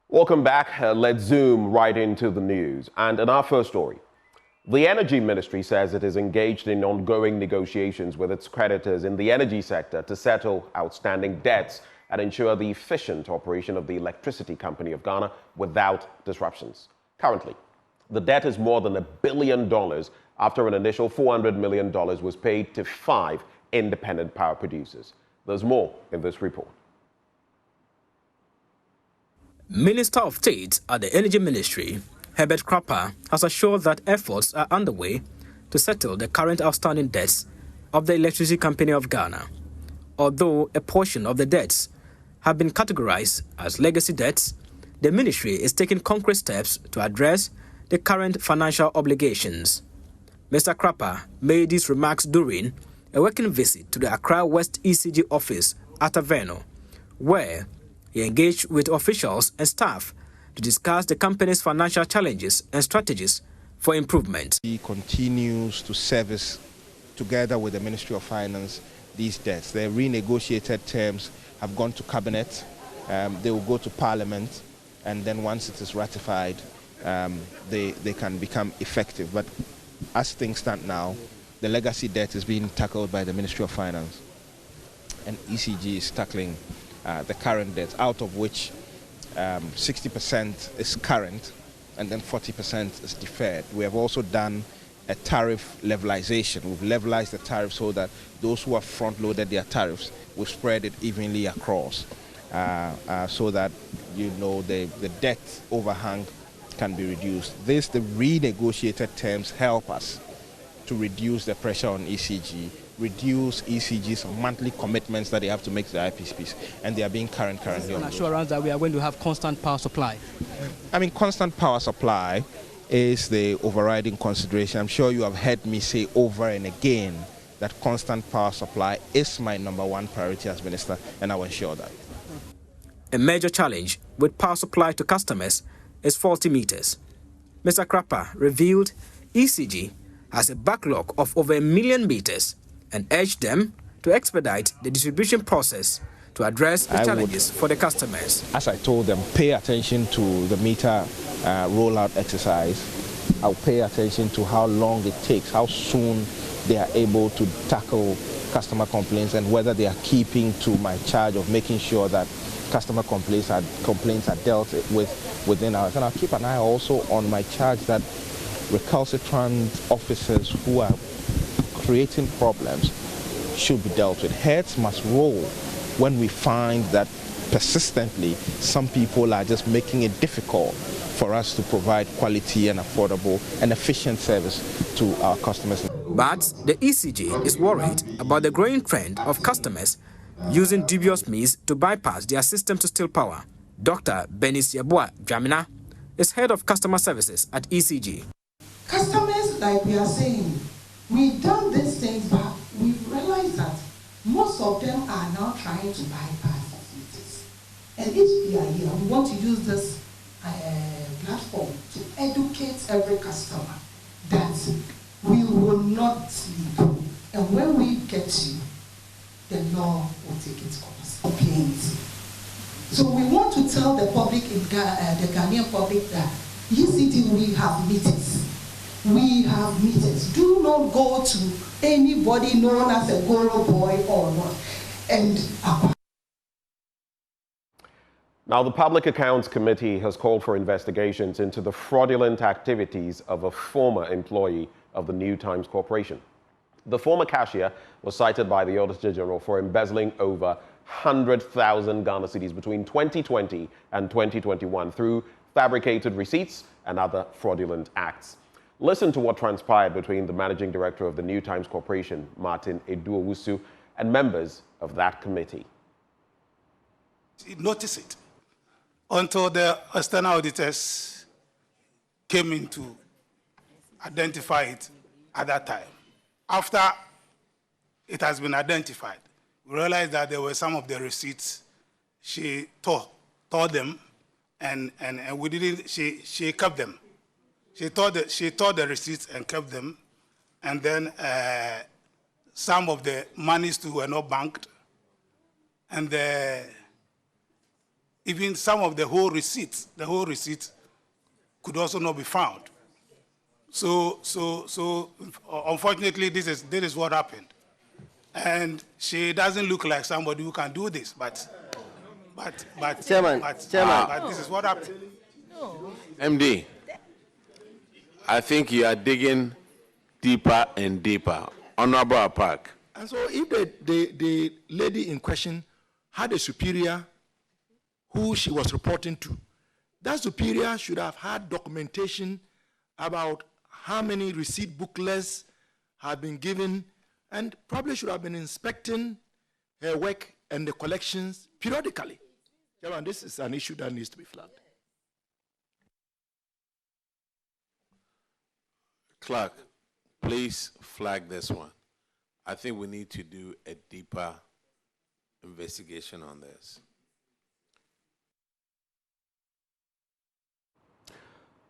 Welcome back. Let's zoom right into the news. And in our first story, the Energy Ministry says it is engaged in ongoing negotiations with its creditors in the energy sector to settle outstanding debts and ensure the efficient operation of the Electricity Company of Ghana without disruptions. Currently, the debt is more than $1 billion after an initial $400 million was paid to 5 independent power producers. There's more in this report. Minister of State at the Energy Ministry, Herbert Krapper, has assured that efforts are underway to settle the current outstanding debts of the Electricity Company of Ghana. Although a portion of the debts have been categorized as legacy debts, the ministry is taking concrete steps to address the current financial obligations. Mr. Krapper made these remarks during a working visit to the Accra West ECG office at Amewu, where he engaged with officials and staff to discuss the company's financial challenges and strategies for improvement. He continues to service, together with the Ministry of Finance, these debts. The renegotiated terms have gone to Cabinet. They will go to Parliament, and then once it is ratified, they can become effective. But as things stand now, the legacy debt is being tackled by the Ministry of Finance, and ECG is tackling the current debt, out of which 60% is current and then 40% is deferred. We have also done a tariff levelization. We've levelized the tariff so that those who have front-loaded their tariffs will spread it evenly across, so that the debt overhang can be reduced. The renegotiated terms help us to reduce the pressure on ECG, reduce ECG's monthly commitments that they have to make to the IPPs, and they are being currently on assurance that we are going to have constant power supply. I mean, constant power supply is the overriding consideration. I'm sure you have heard me say over and again that constant power supply is my #1 priority as minister, and I will ensure that. A major challenge with power supply to customers is faulty meters. Mr. Krapper revealed ECG has a backlog of over 1 million meters and urged them to expedite the distribution process to address the challenges for the customers. As I told them, pay attention to the meter rollout exercise. I'll pay attention to how long it takes, how soon they are able to tackle customer complaints, and whether they are keeping to my charge of making sure that customer complaints are dealt with within hours. And I'll keep an eye also on my charge that recalcitrant officers who are creating problems should be dealt with. Heads must roll when we find that persistently some people are just making it difficult for us to provide quality and affordable and efficient service to our customers. But the ECG is worried about the growing trend of customers using dubious means to bypass their system to steal power. Dr. Benis Yabua Jamina is head of customer services at ECG. Customers, like we are saying, we've done these things, but we realize that most of them are now trying to bypass facilities. And if we are here, we want to use this platform to educate every customer that we will not sleep. And when we get you, the law will take its course. Complaints. So we want to tell the public, the Ghanaian public, that ECD, we have meetings. We have meetings. Do not go to anybody known as a Goro boy or not. And now, the Public Accounts Committee has called for investigations into the fraudulent activities of a former employee of the New Times Corporation. The former cashier was cited by the Auditor General for embezzling over 100,000 Ghana cedis between 2020 and 2021 through fabricated receipts and other fraudulent acts. Listen to what transpired between the Managing Director of the New Times Corporation, Martin Eduowusu, and members of that committee. Notice it until the external auditors came in to identify it at that time. After it has been identified, we realized that there were some of the receipts she tore them, and we didn't. She kept them. She tore the receipts and kept them, and then some of the monies too were not banked, and even some of the whole receipt could also not be found. So unfortunately, this is what happened. And she doesn't look like somebody who can do this, but Chairman, this is what happened. MD, I think you are digging deeper and deeper. Honorable Park. And so if the lady in question had a superior who she was reporting to, that superior should have had documentation about how many receipt booklets have been given, and probably should have been inspecting her work and the collections periodically. Chairman, this is an issue that needs to be flagged. Clerk, please flag this one. I think we need to do a deeper investigation on this.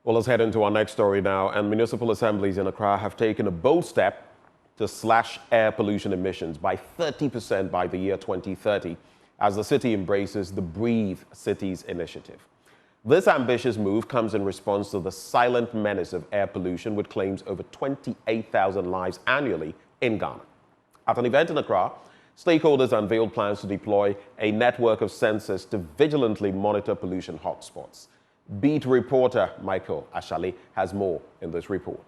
Well, let's head into our next story now. And municipal assemblies in Accra have taken a bold step to slash air pollution emissions by 30% by the year 2030 as the city embraces the Breathe Cities initiative. This ambitious move comes in response to the silent menace of air pollution, which claims over 28,000 lives annually in Ghana. At an event in Accra, stakeholders unveiled plans to deploy a network of sensors to vigilantly monitor pollution hotspots. Beat reporter Michael Ashali has more in this report.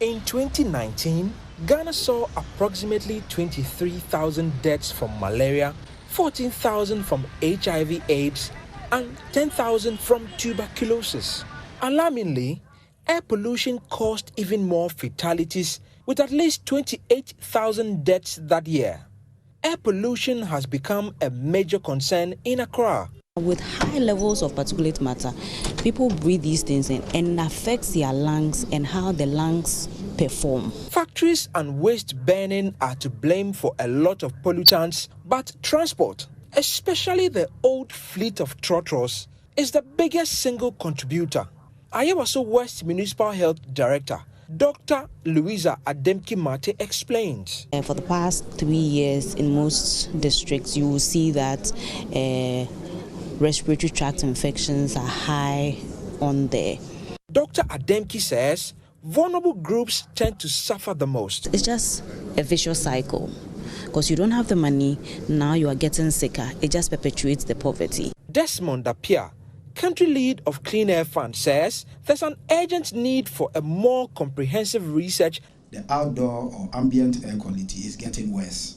In 2019, Ghana saw approximately 23,000 deaths from malaria, 14,000 from HIV/AIDS, and 10,000 from tuberculosis. Alarmingly, air pollution caused even more fatalities, with at least 28,000 deaths that year. Air pollution has become a major concern in Accra. With high levels of particulate matter, people breathe these things in, and it affects their lungs and how the lungs perform. Factories and waste burning are to blame for a lot of pollutants, but transport, especially the old fleet of trotros, is the biggest single contributor. Ayewaso West Municipal Health Director Dr. Louisa Ademki-Mate explains. For the past 3 years, in most districts, you will see that respiratory tract infections are high on there. Dr. Ademki says vulnerable groups tend to suffer the most. It's just a vicious cycle. Because you don't have the money, now you are getting sicker. It just perpetuates the poverty. Desmond Appiah, country lead of Clean Air Fund, says there's an urgent need for a more comprehensive research. The outdoor or ambient air quality is getting worse.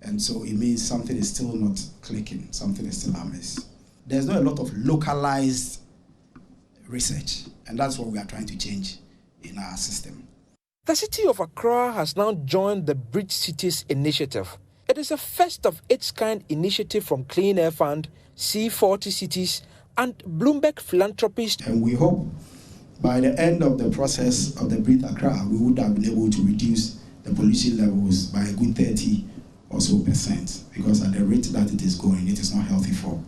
And so it means something is still not clicking, something is still amiss. There's not a lot of localized research, and that's what we are trying to change in our system. The city of Accra has now joined the Breathe Cities initiative. It is a first of its kind initiative from Clean Air Fund, C40 Cities, and Bloomberg Philanthropies. And we hope by the end of the process of the Breathe Accra, we would have been able to reduce the pollution levels by a good 30% or so, because at the rate that it is going, it is not healthy for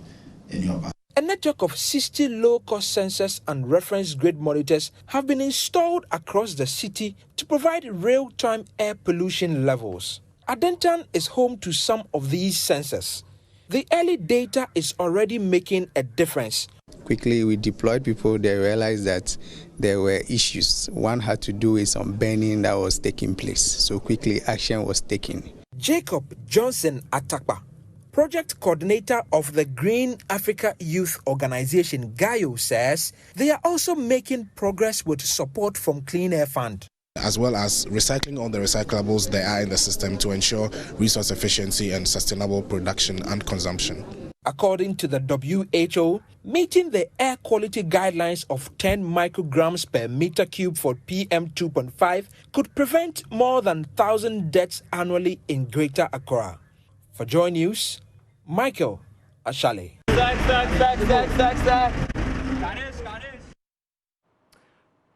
any of us. A network of 60 low-cost sensors and reference grid monitors have been installed across the city to provide real-time air pollution levels. Adentan is home to some of these sensors. The early data is already making a difference. Quickly, we deployed people. They realized that there were issues. One had to do with some burning that was taking place. So quickly, action was taken. Jacob Johnson Atakpa, project coordinator of the Green Africa Youth Organization, GAYO, says they are also making progress with support from Clean Air Fund, as well as recycling all the recyclables there are in the system to ensure resource efficiency and sustainable production and consumption. According to the WHO, meeting the air quality guidelines of 10 micrograms per meter cube for PM 2.5 could prevent more than 1,000 deaths annually in Greater Accra. For Joy News, Michael Ashale.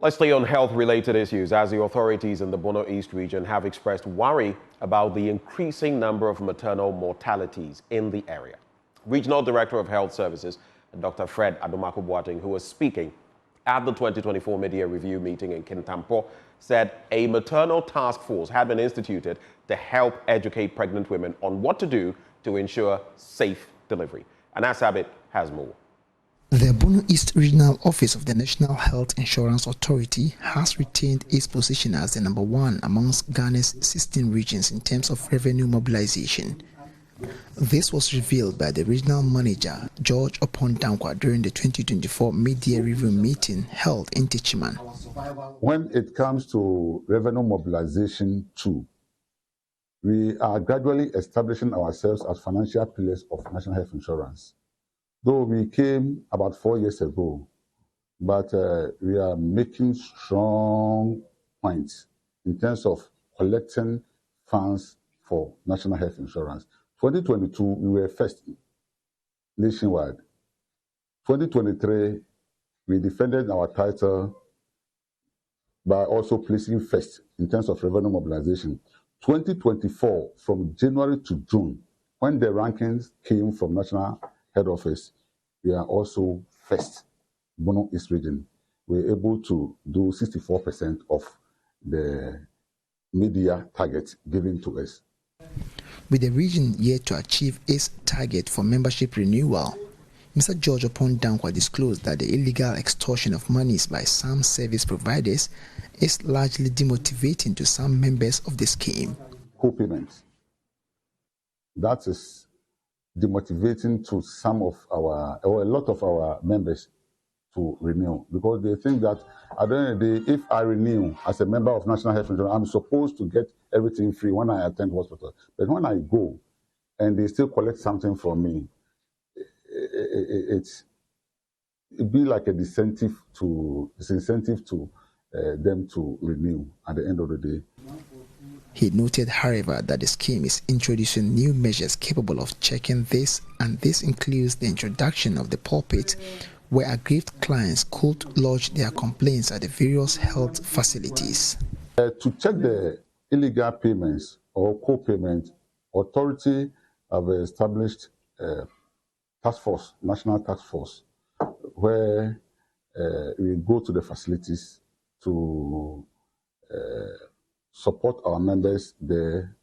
Let's stay on health-related issues as the authorities in the Bono East region have expressed worry about the increasing number of maternal mortalities in the area. Regional Director of Health Services, Dr. Fred Adomako-Boateng, who was speaking at the 2024 media review meeting in Kintampo, said a maternal task force had been instituted to help educate pregnant women on what to do to ensure safe delivery. And Asabit has more. The Bono East Regional Office of the National Health Insurance Authority has retained its position as the #1 amongst Ghana's 16 regions in terms of revenue mobilization. This was revealed by the regional manager, George Opondankwa, during the 2024 mid-year review meeting held in Techiman. When it comes to revenue mobilization too, we are gradually establishing ourselves as financial pillars of national health insurance. Though we came about 4 years ago, but we are making strong points in terms of collecting funds for national health insurance. 2022, we were first nationwide. 2023, we defended our title by also placing first in terms of revenue mobilization. 2024, from January to June, when the rankings came from National Head Office, we are also first, Bono East Region. We were able to do 64% of the media target given to us. With the region yet to achieve its target for membership renewal, Mr. George Opondankwa disclosed that the illegal extortion of monies by some service providers is largely demotivating to some members of the scheme. Co-payments. That is demotivating to some of our, or a lot of our members to renew, because they think that at the end of the day, if I renew as a member of National Health Insurance, I'm supposed to get everything free when I attend hospital. But when I go and they still collect something from me, it'd be like a disincentive to them to renew at the end of the day. He noted, however, that the scheme is introducing new measures capable of checking this, and this includes the introduction of the pulpit, where aggrieved clients could lodge their complaints at the various health facilities. To check the illegal payments or co-payment, authority have established a task force, national task force, where we go to the facilities to support our members there.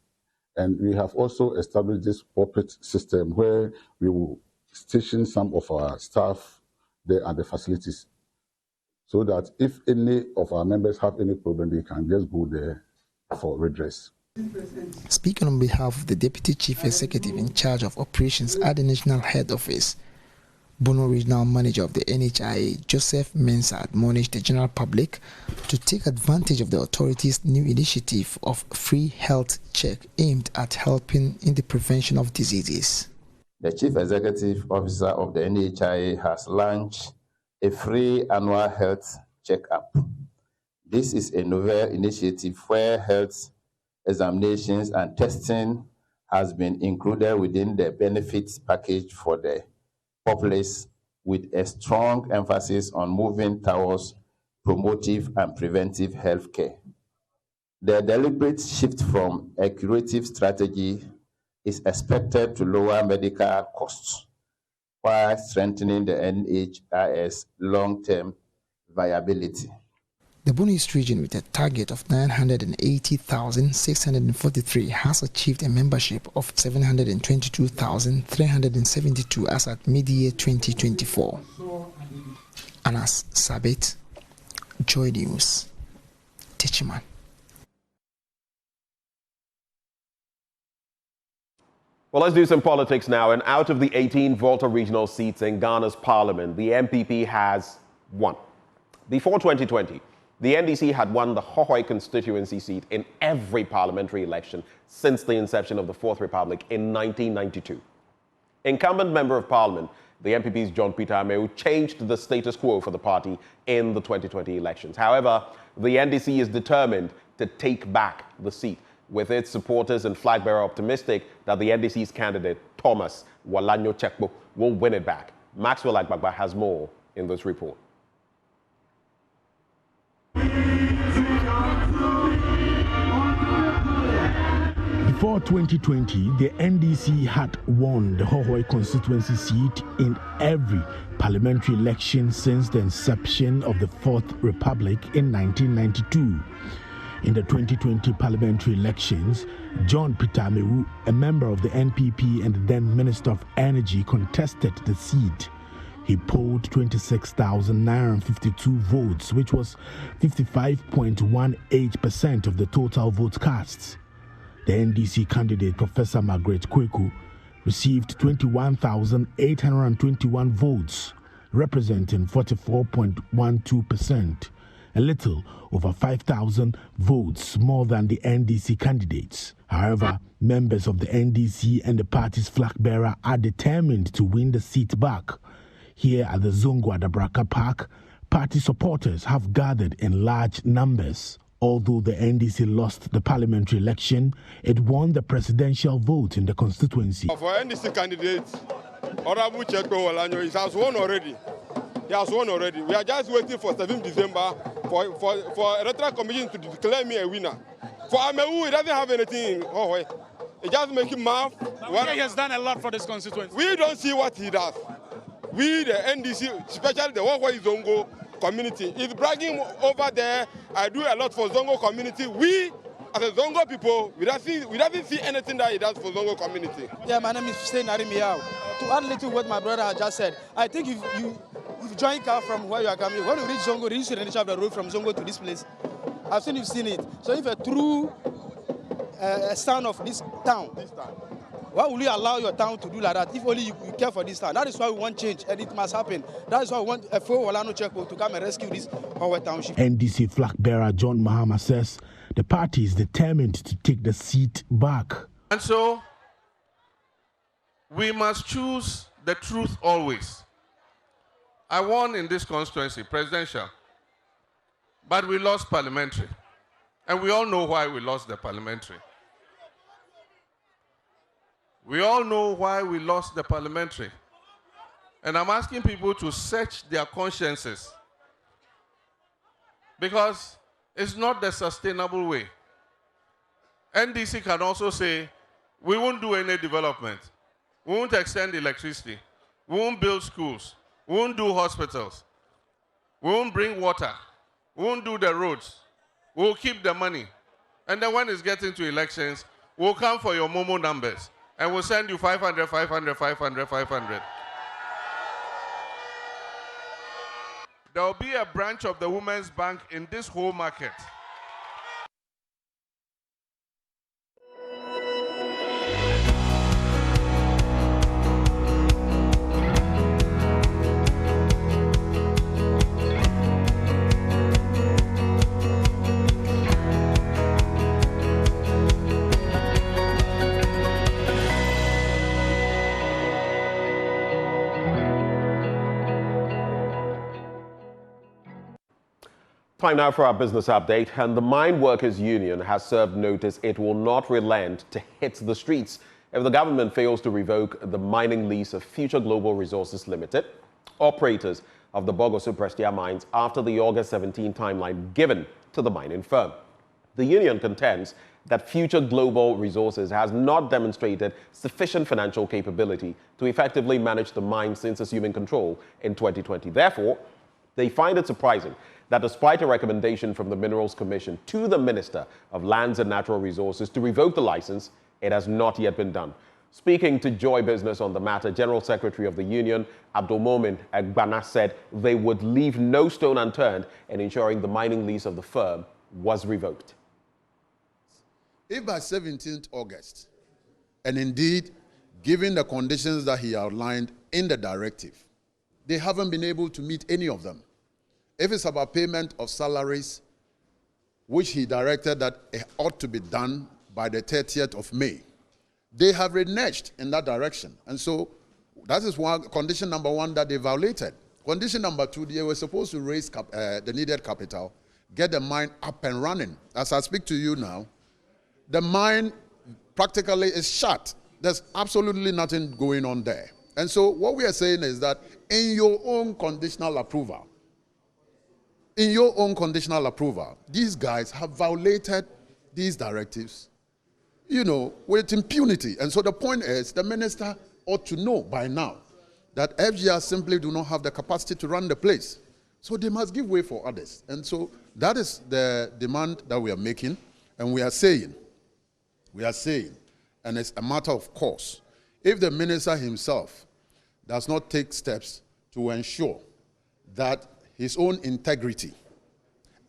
And we have also established this pulpit system where we will station some of our staff there at the facilities, so that if any of our members have any problem, they can just go there for redress. Speaking on behalf of the Deputy Chief Executive in charge of operations at the National Head Office, Bono Regional Manager of the NHIA, Joseph Mensah, admonished the general public to take advantage of the authority's new initiative of free health check aimed at helping in the prevention of diseases. The Chief Executive Officer of the NHIA has launched a free annual health checkup. This is a novel initiative where health examinations and testing has been included within the benefits package for the populace, with a strong emphasis on moving towards promotive and preventive health care. The deliberate shift from a curative strategy is expected to lower medical costs while strengthening the NHIS long-term viability. The Bono East region, with a target of 980,643, has achieved a membership of 722,372 as at mid-year 2024. Anas Sabit, Joy News, Techiman. Well, let's do some politics now. And out of the 18 Volta regional seats in Ghana's parliament, the NPP has won. Before 2020, the NDC had won the Hohoe constituency seat in every parliamentary election since the inception of the Fourth Republic in 1992. Incumbent Member of Parliament, the NPP's John Peter Amewu, changed the status quo for the party in the 2020 elections. However, the NDC is determined to take back the seat, with its supporters and flag bearer optimistic that the NDC's candidate, Thomas Walanyo Chekbo, will win it back. Maxwell Agbagba has more in this report. Before 2020, the NDC had won the Hohoe constituency seat in every parliamentary election since the inception of the Fourth Republic in 1992. In the 2020 parliamentary elections, John Peter Amewu, a member of the NPP and then Minister of Energy, contested the seat. He polled 26,952 votes, which was 55.18% of the total votes cast. The NDC candidate, Professor Margaret Kweku, received 21,821 votes, representing 44.12%, a little over 5,000 votes more than the NDC candidates. However, members of the NDC and the party's flag bearer are determined to win the seat back. Here at the Zongo Adabraka Park, party supporters have gathered in large numbers. Although the NDC lost the parliamentary election, it won the presidential vote in the constituency. For NDC candidate, Honorable Chekwe Olanyo, he has won already. He has won already. We are just waiting for 7th December for electoral commission to declare me a winner. For Amewu, he doesn't have anything in Hohoe. He just making math. He has done a lot for this constituency. We don't see what he does. We, the NDC, especially the Hohoe Zongo community, is bragging over there. I do a lot for Zongo community. We, as a Zongo people, we don't see anything that he does for Zongo community. Yeah, my name is Hussein Arimiao. To add a little what my brother has just said, I think if you join car from where you are coming, when you reach Zongo, reach the nature of the road from Zongo to this place, I've seen you've seen it. So if a true son of this town, why will you allow your town to do like that if only you care for this town? That is why we want change, and it must happen. That is why we want F.O. Olano Chekwe to come and rescue this Hohoe township. NDC flag bearer John Mahama says the party is determined to take the seat back. And so, we must choose the truth always. I won in this constituency, presidential, but we lost parliamentary. And we all know why we lost the parliamentary. We all know why we lost the parliamentary. And I'm asking people to search their consciences, because it's not the sustainable way. NDC can also say, we won't do any development. We won't extend electricity. We won't build schools. We won't do hospitals. We won't bring water. We won't do the roads. We'll keep the money. And then when it's getting to elections, we'll come for your Momo numbers. And we'll send you 500, 500, 500, 500. There will be a branch of the Women's Bank in this whole market. Time now for our business update, and the Mine Workers Union has served notice it will not relent to hit the streets if the government fails to revoke the mining lease of Future Global Resources Limited, operators of the Bogoso Prestia mines, after the August 17 timeline given to the mining firm. The union contends that Future Global Resources has not demonstrated sufficient financial capability to effectively manage the mine since assuming control in 2020. Therefore, they find it surprising that despite a recommendation from the Minerals Commission to the Minister of Lands and Natural Resources to revoke the license, it has not yet been done. Speaking to Joy Business on the matter, General Secretary of the Union, Abdulmomin Egbana, said they would leave no stone unturned in ensuring the mining lease of the firm was revoked. If by 17th August, and indeed, given the conditions that he outlined in the directive, they haven't been able to meet any of them. If it's about payment of salaries, which he directed that it ought to be done by the 30th of May, they have reneged in that direction. And so that is condition number one that they violated. Condition number two, they were supposed to raise the needed capital, get the mine up and running. As I speak to you now, the mine practically is shut. There's absolutely nothing going on there. And so what we are saying is that in your own conditional approval, these guys have violated these directives, with impunity. And so the point is, the minister ought to know by now that FGR simply do not have the capacity to run the place. So they must give way for others. And so that is the demand that we are making. And we are saying, and it's a matter of course, if the minister himself does not take steps to ensure that his own integrity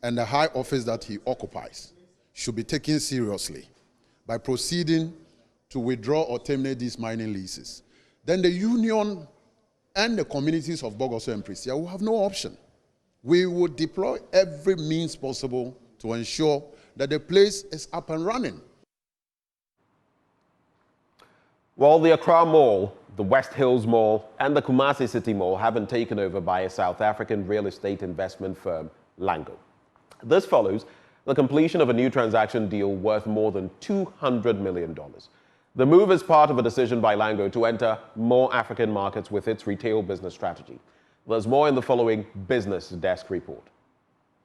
and the high office that he occupies should be taken seriously by proceeding to withdraw or terminate these mining leases, then the union and the communities of Bogoso and Prisia will have no option. We will deploy every means possible to ensure that the place is up and running. Well, the Accra Mall, the West Hills Mall, and the Kumasi City Mall have been taken over by a South African real estate investment firm, Lango. This follows the completion of a new transaction deal worth more than $200 million. The move is part of a decision by Lango to enter more African markets with its retail business strategy. There's more in the following Business Desk report.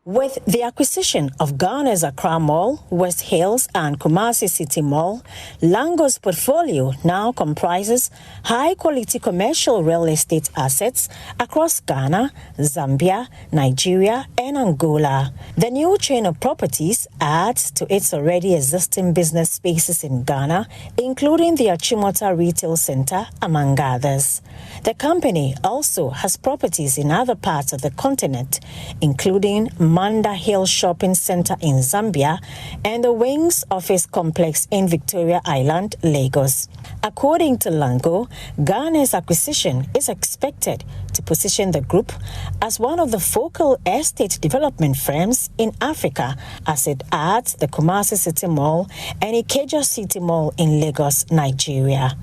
With the acquisition of Ghana's Accra Mall, West Hills and Kumasi City Mall, Lango's portfolio now comprises high-quality commercial real estate assets across Ghana, Zambia, Nigeria and Angola. The new chain of properties adds to its already existing business spaces in Ghana, including the Achimota Retail Center, among others. The company also has properties in other parts of the continent, including Manda Hill Shopping Center in Zambia and the Wings Office Complex in Victoria Island, Lagos. According to Lango, Ghana's acquisition is expected to position the group as one of the focal estate development firms in Africa as it adds the Kumasi City Mall and Ikeja City Mall in Lagos, Nigeria.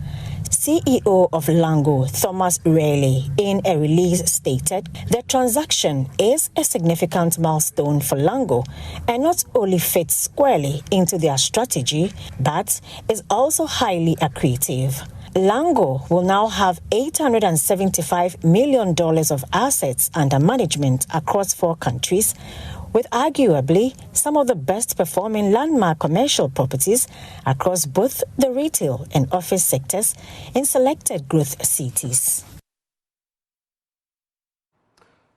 CEO of Lango, Thomas Rayleigh, in a release stated the transaction is a significant milestone for Lango and not only fits squarely into their strategy, but is also highly accretive. Lango will now have $875 million of assets under management across 4 countries, with arguably some of the best performing landmark commercial properties across both the retail and office sectors in selected growth cities.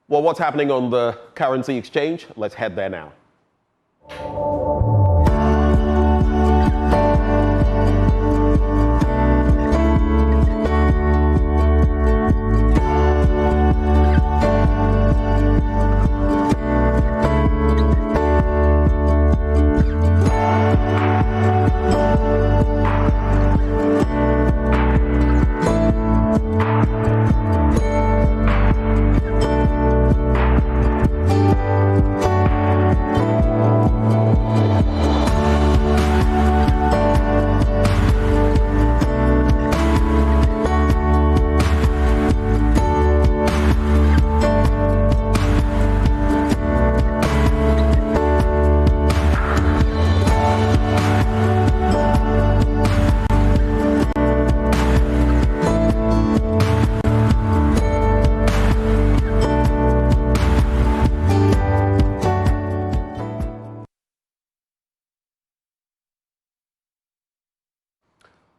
Well, what's happening on the currency exchange? Let's head there now.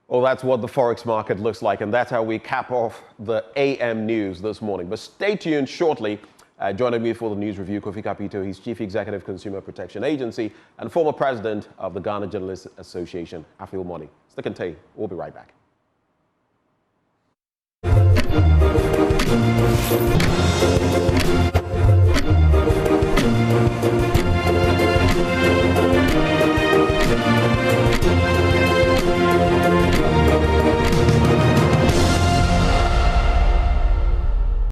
Well, that's what the Forex market looks like, and that's how we cap off the AM news this morning. But stay tuned shortly. Joining me for the news review, Kofi Kapito. He's Chief Executive Consumer Protection Agency and former President of the Ghana Journalists Association. Afil Moni. Stick and tay. We'll be right back.